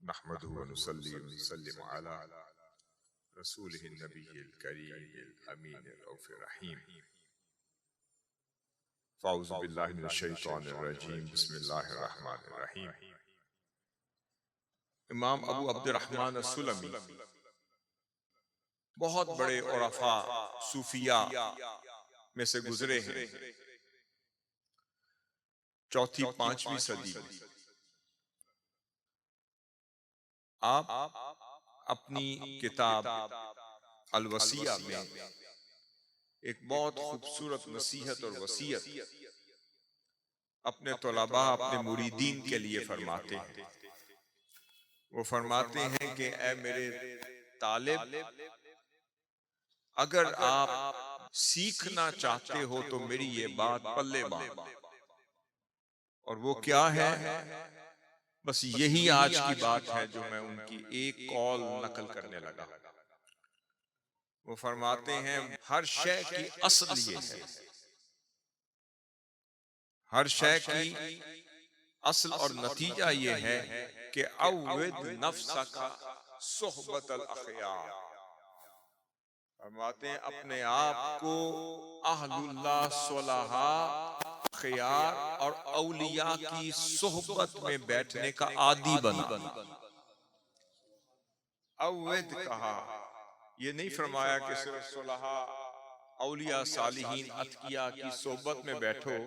नहमदुहु व नुसल्ली व नुसल्लिमु अला रसूलिहिन नबिय्यिल करीमिल अमीनिर रऊफिर रहीम। फ़ाऊज़ु बिल्लाहि मिनश शैतानिर रजीम। बिस्मिल्लाहिर रहमानिर रहीम। इमाम अबू अब्दुर्रहमान अस्सुलमी बहुत बड़े उरफा सूफिया में से गुजरे हैं। चौथी पांचवी सदी में आप अपनी किताब अल-वसिया में एक बहुत खूबसूरत नसीहत और वसीयत अपने तलबा अपने मुरीदीन के लिए फरमाते हैं। वो फरमाते हैं कि ऐ मेरे तालिब, अगर आप सीखना चाहते हो तो मेरी ये बात पल्ले बांध। और वो क्या है? बस यही आज की बात है जो मैं उनकी एक कॉल नकल करने लगा। वो फरमाते हैं हर शय की असल ये है, हर शय की असल और नतीजा ये है कि अव्विद नफ्सका सुहबतल अखयार। फरमाते हैं अपने आप को अहलुल्लाह सुलहा खियार और औलिया की सोहबत में बैठने का आदी बना। अव्वद कहा, ये नहीं फरमाया कि सिर्फ सुलहा औलिया सालिहीन अतकिया की सोहबत में बैठो,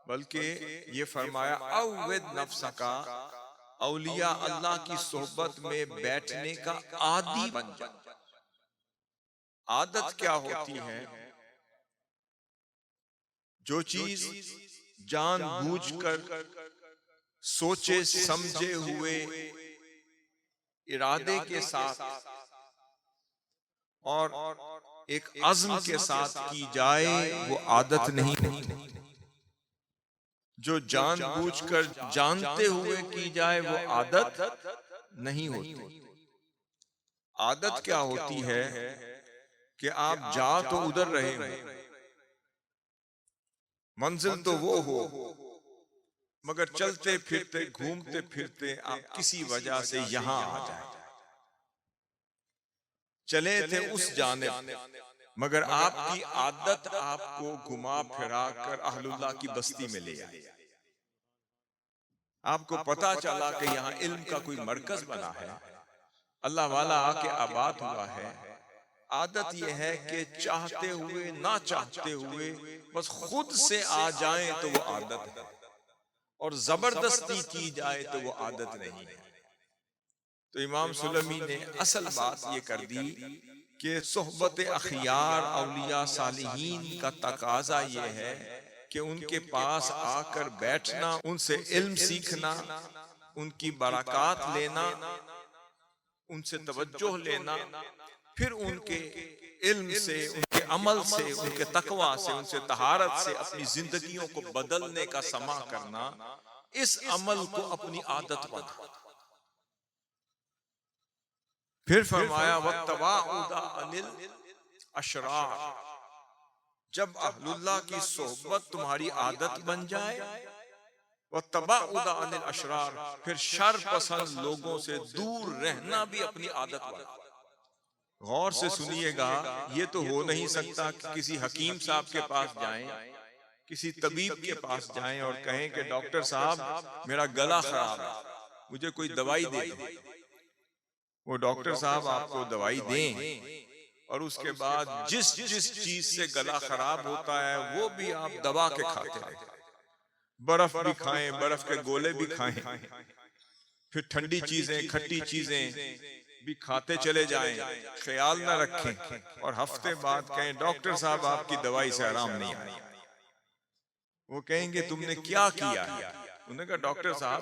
बल्कि ये फरमाया अव्वद नफ्स का, औलिया अल्लाह की सोहबत में बैठने का आदी बन जा। आदत क्या होती है? जो चीज जानबूझकर सोचे समझे हुए इरादे के साथ और एक अज़्म के साथ की जाए वो आदत नहीं होती। जो जानबूझकर जानते हुए की जाए वो आदत नहीं होती। आदत क्या होती है कि आप जा तो उधर रहे हो, मंजिल तो वो हो, मगर चलते फिरते घूमते फिरते आप किसी वजह से यहां आ जाए। चले थे उस जानिब, मगर आपकी आदत आपको घुमा फिरा कर अहलुल्लाह की बस्ती में ले आई। आपको पता चला कि यहाँ इल्म का कोई मरकज बना है, अल्लाह वाला आके आबाद हुआ है। आदत यह है कि चाहते हुए ना चाहते हुए बस खुद से आ जाएं तो वो आदत है, और जबरदस्ती की जाए तो वो आदत नहीं है। तो इमाम सुलमी ने असल बात ये कर दी कि सोहबत अखियार औलिया सालिहीन का तकाजा ये है कि उनके पास आकर बैठना, उनसे इल्म सीखना, उनकी बरक़ात लेना, उनसे तवज्जो लेना, फिर उनके इल्म से, उनके अमल से, उनके तकवा से, उनसे तहारत से अपनी जिंदगियों को बदलने का समा करना, इस अमल को अपनी आदत बना। फिर फरमाया वत्तबाउदा अनिल अशरार, जब अहलुल्लाह की सोहबत तुम्हारी आदत बन जाए, वत्तबाउदा अनिल अशरार, फिर शर पसंद लोगों से दूर रहना भी अपनी आदत बना। गौर से सुनिएगा, ये तो हो नहीं सकता कि किसी हकीम साहब के पास जाएं, किसी तबीब के पास जाएं और कहें कि डॉक्टर साहब मेरा गला खराब है, मुझे कोई दवाई दे दो। वो डॉक्टर साहब आपको दवाई दें और उसके बाद जिस जिस चीज से गला खराब होता है वो भी आप दबा के खाते रहें। बर्फ भी खाएं, बर्फ के गोले भी खाएं, फिर ठंडी चीजें, खट्टी चीजें भी खाते चले जाएं, ख्याल न रखें और हफ्ते बाद कहें डॉक्टर साहब आपकी दवाई से आराम नहीं आया। वो कहेंगे तुमने क्या किया है? उन्होंने कहा डॉक्टर साहब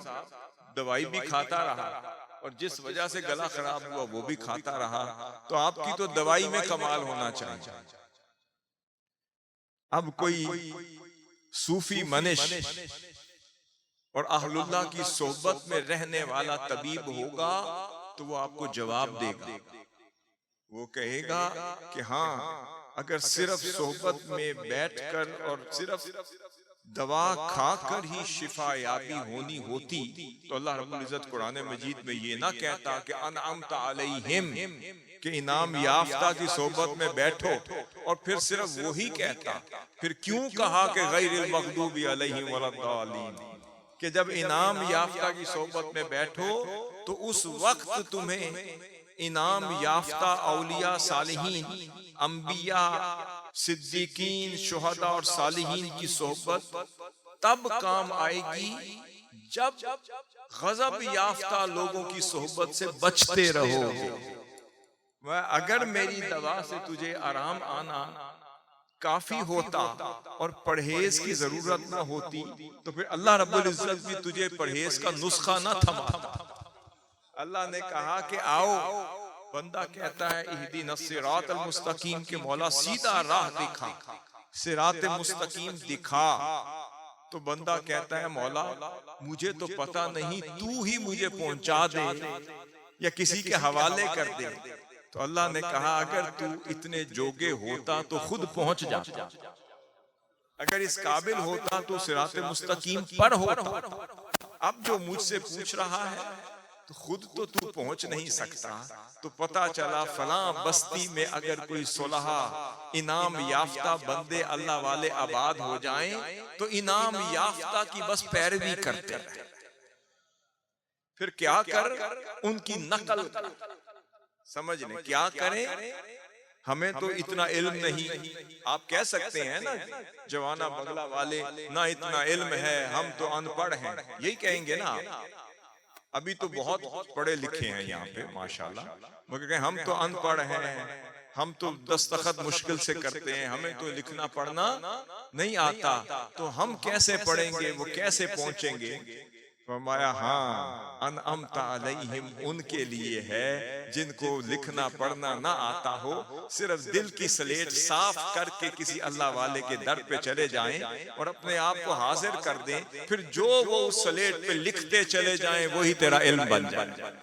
दवाई भी खाता रहा और जिस वजह से गला खराब हुआ वो भी खाता रहा, तो आपकी तो दवाई में कमाल होना चाहिए। अब कोई सूफी मनिश और अहलुल्लाह की सोहबत में रहने वाला तबीब होगा तो वो आपको जवाब देगा। वो कहेगा कि हाँ, अगर सिर्फ सोहबत में बैठकर और सिर्फ दवा खाकर ही शिफा याबी होनी होती तो अल्लाह रब्बुल इज्जत कुरान मजीद में ये ना कहता कि अनअमता अलैहिम, कि इनाम याफ्ता की सोबत में बैठो, और फिर सिर्फ वही कहता। फिर क्यों कहा कि गैरिल मग़दूबी अलैहिम वलद्दालीन, कि जब इनाम याफ्ता की सोबत में बैठो तो उस वक्त तुम्हें इनाम याफ्ता औलिया सालिहीन, अंबिया, सिद्दीकीन, शुहदा और सालिहीन की सोहबत तब काम आएगी जब गजब याफ्ता लोगों की सोहबत से बचते रहोगे। वह अगर मेरी दवा से तुझे आराम आना काफी होता और परहेज की जरूरत ना होती तो फिर अल्लाह रब्बुल इज्जत भी तुझे परहेज का नुस्खा ना थमाता। अल्लाह ने कहा कि आओ, बंदा कहता है इहदिनस सिरातल मुस्तकीम, के मौला सीधा राह दिखा, सिरात मुस्तकीम दिखा। तो बंदा कहता है मौला मुझे तो पता नहीं, तू ही मुझे पहुंचा दे या किसी के हवाले कर दे। तो अल्लाह ने कहा अगर तू इतने जोगे होता तो खुद पहुंच जाता, अगर इस काबिल होता तो सिरात मुस्तकीम पर होता। अब जो मुझसे पूछ रहा है तो खुद तो तू पहुंच नहीं सकता, तो पता चला फलां बस्ती में अगर कोई सुलहा इनाम याफ्ता बंदे अल्लाह वाले आबाद हो जाएं तो इनाम याफ्ता की बस पैरवी करते रहे। फिर क्या कर, उनकी नकल कर। समझ लें क्या करें, हमें तो इतना इल्म नहीं। आप कह सकते हैं ना जवाना बंगला वाले, ना इतना इल्म है, हम तो अनपढ़ हैं, यही कहेंगे ना। अभी तो बहुत पढ़े लिखे हैं यहाँ पे माशाल्लाह, मगर हम तो अनपढ़ हैं, हम तो दस्तखत मुश्किल से करते हैं, हमें तो लिखना पढ़ना नहीं आता, तो हम कैसे पढ़ेंगे, वो कैसे पहुंचेंगे। फरमाया हाँ, अनअमता अलैहिम उनके लिए है जिनको लिखना पढ़ना ना आता हो, सिर्फ दिल की स्लेट साफ करके किसी अल्लाह वाले के दर पे चले जाएं और अपने आप को हाजिर कर दें, फिर जो वो उस स्लेट पे लिखते चले जाएं वही तेरा इल्म बन जाए।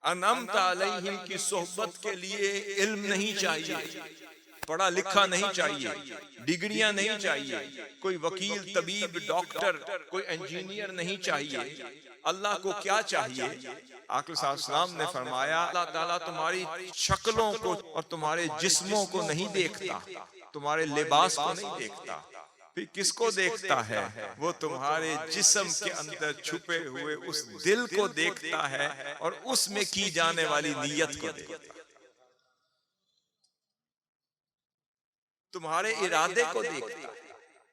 अनअमता अलैहिम की सोहबत के लिए इल्म नहीं चाहिए, पढ़ा लिखा नहीं चाहिए, डिग्रियां नहीं चाहिए, कोई वकील, तबीब, डॉक्टर, कोई इंजीनियर नहीं चाहिए। अल्लाह को क्या चाहिए? आक़िल सल्लल्लाहु ने फरमाया अल्लाह ताला तुम्हारी शक्लों को और तुम्हारे जिस्मों को नहीं देखता, तुम्हारे लिबास को नहीं देखता, फिर किसको देखता है? वो तुम्हारे जिस्म के अंदर छुपे हुए उस दिल को देखता है और उसमें की जाने वाली नीयत को देखता है, तुम्हारे इरादे को देखता है,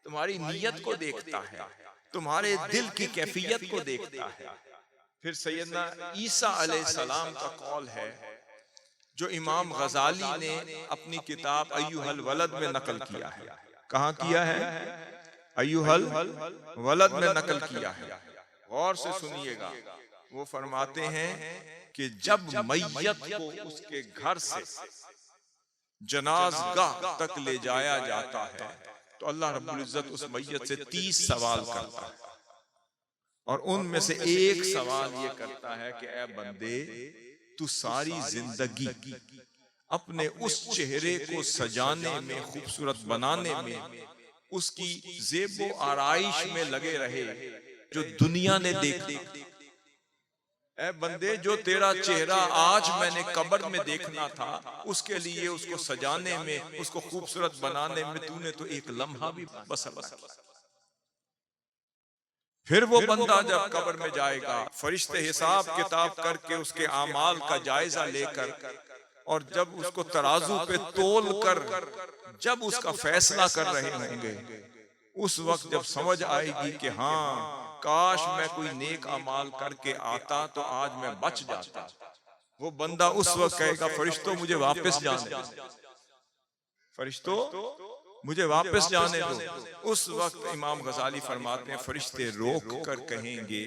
तुम्हारी नीयत को देखता है, तुम्हारे दिल की कैफियत को देखता है। फिर सैयदना ईसा अलैहिस्सलाम का कौल है जो इमाम गजाली ने अपनी किताब अय्युहल वलद में नकल किया है। कहाँ किया है? अय्युहल वलद में नकल किया है। गौर से सुनिएगा, वो फरमाते हैं कि जब मैयत को उसके घर से जनाज़गाह तक ले जाया जाता है तो अल्लाह रब्बुल इज्जत उस मैयत से 30 सवाल करता है, और उनमें से एक सवाल ये करता है कि ऐ बंदे, तू सारी जिंदगी अपने उस चेहरे को सजाने में, खूबसूरत बनाने में, उसकी ज़ेबो आराइश में लगे रहे जो दुनिया ने देखी। ऐ बंदे, जो तेरा चेहरा आज मैंने कब्र में देखना था, उसके लिए उसको सजाने में, उसको खूबसूरत बनाने में तूने तो एक लम्हा भी बसर न किया। फिर वो बंदा जब कब्र में जाएगा, फरिश्ते हिसाब किताब करके उसके आमाल का जायजा लेकर, और जब उसको तराजू पे तोल कर जब उसका फैसला कर रहे होंगे, उस वक्त जब समझ आएगी कि हाँ, काश मैं कोई नेक अमाल करके आता तो आज मैं बच जाता, वो बंदा उस वक्त कहेगा फरिश्तों मुझे वापस जाने दो, फरिश्तों मुझे वापस जाने दो। उस वक्त इमाम गजाली फरमाते हैं फरिश्ते रोक कर कहेंगे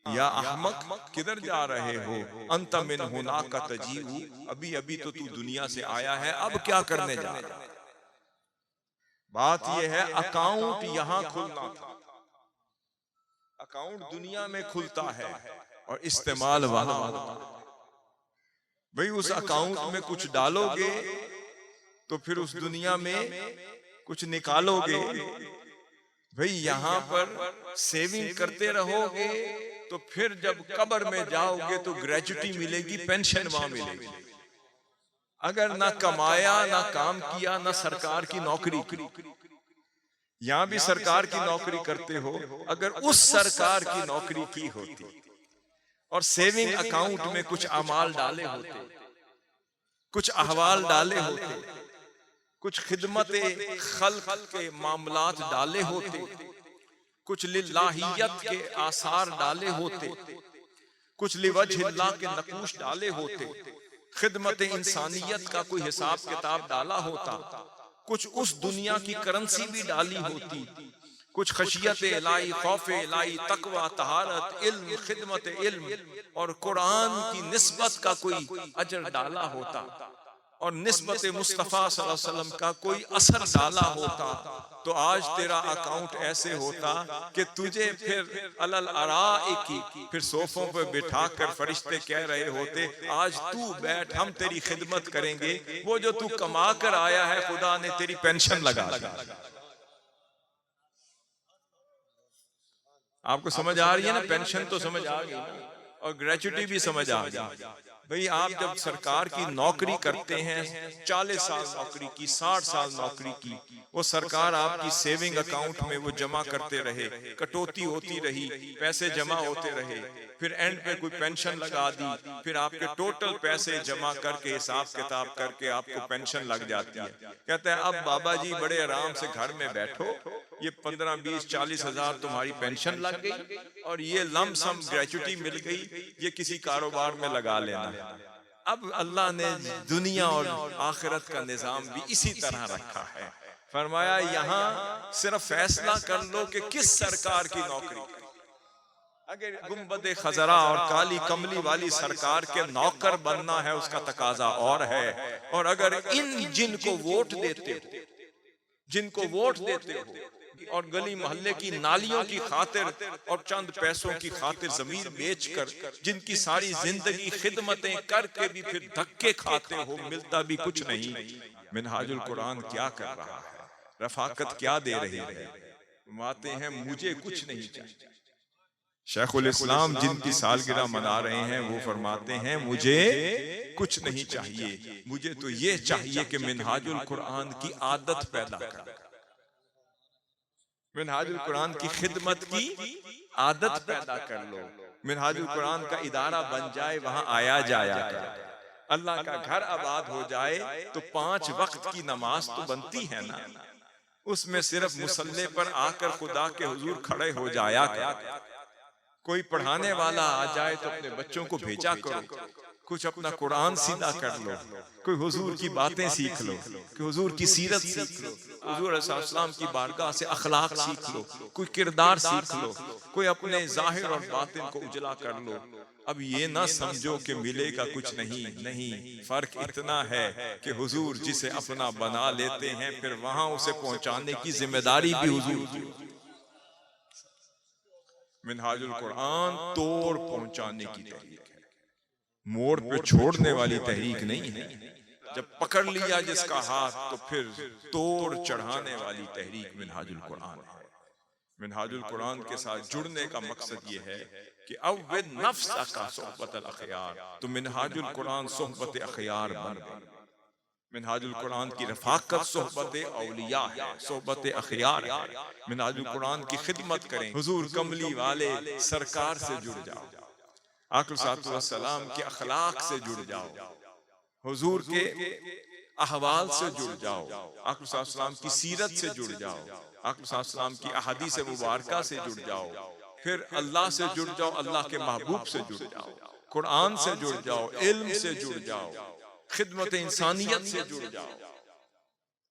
या अहमक, किधर जा रहे हो? अंत मिन हुना का तजीऊ, अभी अभी तो तू दुनिया से आया है, अब क्या करने जा रहा है? बात यह है अकाउंट यहां खुलना था, अकाउंट दुनिया में खुलता है और इस्तेमाल वहां होता है। भाई उस अकाउंट में कुछ डालोगे तो फिर उस दुनिया में कुछ निकालोगे भाई, यहाँ पर सेविंग करते रहोगे तो फिर जब कब्र में जाओगे तो ग्रेजुटी मिलेगी, पेंशन वहां मिलेगी। अगर ना कमाया, ना काम किया, ना सरकार की नौकरी की, यहां भी सरकार की नौकरी करते हो, अगर उस सरकार की नौकरी की होती और सेविंग अकाउंट में कुछ अमाल डाले होते, कुछ अहवाल डाले होते, कुछ खिदमत खल्क के मामलात डाले होते, कुछ लिल्लाहियत के आसार डाले होते, कुछ लिवजहिल्लाह के नकूश डाले होते, खिदमत इंसानियत का कोई हिसाब किताब डाला होता, कुछ उस दुनिया की करेंसी भी डाली होती, कुछ खशियत इलाही, खौफ इलाही, तकवा, तहारत, इल्म, खिदमत इल्म और कुरान की निस्बत का कोई अजर डाला होता और निस्बत मुस्तफा सल्लल्लाहु अलैहि वसल्लम का कोई असर डाला होता, तो आज तेरा अकाउंट ऐसे होता कि तुझे फिर अलल अराइकी, फिर सोफों पर बिठा कर फरिश्ते कह रहे होते, आज तू बैठ, हम तेरी खिदमत करेंगे, वो जो तू कमा कर आया है खुदा ने तेरी पेंशन लगा दी। आपको समझ आ रही है ना? पेंशन तो समझ आ गई और ग्रेचुटी भी समझ आ गई। भाई आप जब सरकार की नौकरी करते हैं, 40 साल नौकरी की, 60 साल नौकरी की, वो सरकार आपकी सेविंग अकाउंट में वो जमा करते रहे, कटौती होती रही, पैसे जमा होते रहे, फिर एंड पे कोई पेंशन लगा दी, फिर आपके टोटल पैसे जमा करके हिसाब किताब करके आपको पेंशन लग जाती है। कहते हैं अब बाबा जी बड़े आराम से घर में बैठो, ये 15, 20, 40 हजार तुम्हारी पेंशन लग गई और ये लमसम ग्रेचुटी मिल गई, ये किसी कारोबार में लगा लेना। अब अल्लाह ने दुनिया और आखिरत का निजाम भी इसी तरह रखा है। फरमाया यहाँ सिर्फ फैसला कर लो कि किस सरकार की नौकरी। अगर गुंबद खजरा और काली कमली वाली सरकार के नौकर बनना है उसका तकाजा और है, और अगर इन जिनको वोट देते हो, जिनको वोट देते हो और गली मोहल्ले की नालियों की खातिर और चंद पैसों की खातिर जमीन बेचकर जिनकी सारी जिंदगी खिदमतें करके भी फिर धक्के खाते हो, मिलता भी कुछ नहीं। मिनहाजुल कुरान क्या कर रहा है, रफाकत क्या दे रही है? फरमाते हैं मुझे कुछ नहीं चाहिए। शेखुल इस्लाम जिनकी सालगिरह मना रहे हैं वो फरमाते हैं मुझे कुछ नहीं चाहिए, मुझे तो ये चाहिए कि मिनहाजुल कुरान की आदत पैदा कर, मिनहाजुल कुरान की खिदमत की आदत पैदा कर लो, मिनहाजुल कुरान का इदारा बन जाए, वहां आया जाया करे, अल्लाह का घर आबाद हो जाए तो 5 वक्त की नमाज तो बनती है ना, उसमें सिर्फ मुसल्ले पर आकर खुदा के हुजूर खड़े हो जाया कर। कोई पढ़ाने वाला आ जाए तो अपने बच्चों को भेजा करो, कुछ अपना कुरान सीधा कर लो, कोई हुजूर की बातें सीख लो, कोई हुजूर की सीरत सीख लो, हुजूर अलैहिस्सलाम की बारगाह से अखलाक सीख लो, कोई किरदार सीख लो, कोई अपने जाहिर और बातिन को उजला कर लो। अब ये ना समझो कि मिलेगा कुछ नहीं, नहीं, फर्क इतना है कि हुजूर जिसे अपना बना लेते हैं फिर वहां उसे पहुंचाने की जिम्मेदारी भी हुजूर की। मिनहाजुल कुरान तोड़ पहुंचाने की तहरीक है, मोड़ पे छोड़ने वाली तहरीक नहीं है। जब पकड़ लिया जिसका हाथ तो फिर तोड़ चढ़ाने वाली तहरीक मिनहाजुल कुरान है। मिनहाजुल कुरान के साथ जुड़ने का मकसद ये है कि अव्विद नफ्स का सोहबत अल अखयार, तो मिनहाजुल कुरान सोहबत अखयार बन गई। मिनहाजुल कुरान की रफाकत सोहबत औलिया है, सोहबत अखयार है। मिनहाजुल कुरान की खिदमत करें, हुजूर कमली वाले सरकार से जुड़ जाओ, आक़िल सलाम के अखलाक से जुड़ जाओ, हुजूर के अहवाल से जुड़ जाओ, आक़िल सलाम की सीरत से जुड़ जाओ, आक़िल सलाम की अहादीस मुबारका से जुड़ जाओ, फिर अल्लाह से जुड़ जाओ, अल्लाह के महबूब से जुड़ जाओ, कुरान से जुड़ जाओ, इल्म से जुड़ जाओ, खिदमत इंसानियत से जुड़ जाओ,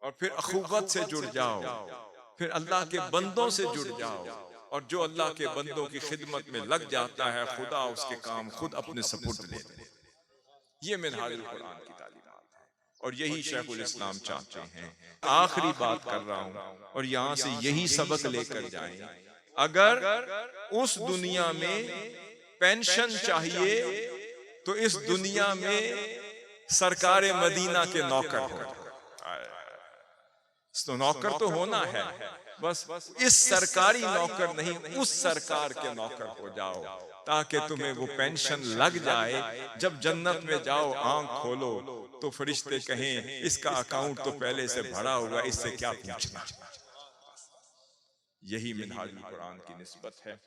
और फिर अखुवत से जुड़ जाओ, फिर अल्लाह के बंदों से जुड़ जाओ, और जो अल्लाह के बंदों की खिदमत में लग जाता है खुदा उसके काम खुद अपने सपुर्द लेते हैं। ये मिनहाजुल कुरान की तालीमात है और यही शेखुल इस्लाम चाहते हैं। आखिरी बात कर रहा हूं और यहां से यही सबक लेकर जाएं, अगर उस दुनिया में पेंशन चाहिए तो इस दुनिया में सरकार मदीना के नौकर हो। तो नौकर तो होना है, बस इस सरकारी नौकर नहीं, उस सरकार के नौकर हो जाओ, ताकि तुम्हें वो पेंशन लग जाए। जब जन्नत में जाओ, आंख खोलो तो फरिश्ते कहें इसका अकाउंट तो पहले से भरा हुआ, इससे क्या पूछना। यही मिनहाजुल कुरान की निस्बत है।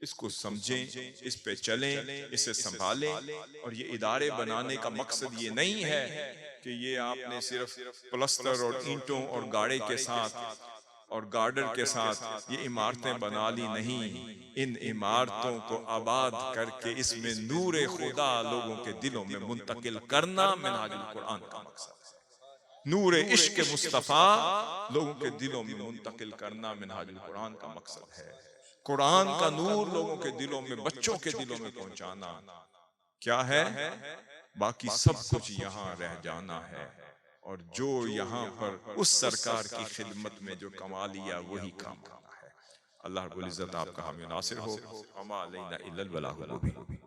इसको समझें, इस पे चलें, इसे संभालें। और ये इदारे बनाने का मकसद ये नहीं है कि ये आपने सिर्फ प्लस्तर और ईंटों और गाड़े के साथ और गार्डर के साथ ये इमारतें बना ली, नहीं। इन इमारतों को आबाद करके इसमें नूरे खुदा लोगों के दिलों में मुंतकिल करना मिनहाजुल कुरान का मकसद है। नूरे इश्क मुस्तफा लोगों के दिलों में मुंतकिल करना मिनहाजुल कुरान का मकसद है। कुरान का नूर लोगों के दिलों में, बच्चों के दिलों में पहुंचाना क्या है? बाकी सब कुछ यहाँ रह जाना है। और जो यहाँ पर उस सरकार की खिदमत में जो कमा लिया वही काम करना है। अल्लाह रब्बुल इज्जत आपका हामी नासिर हो। अमा अलैना इल्लल बलागुल मुबीन।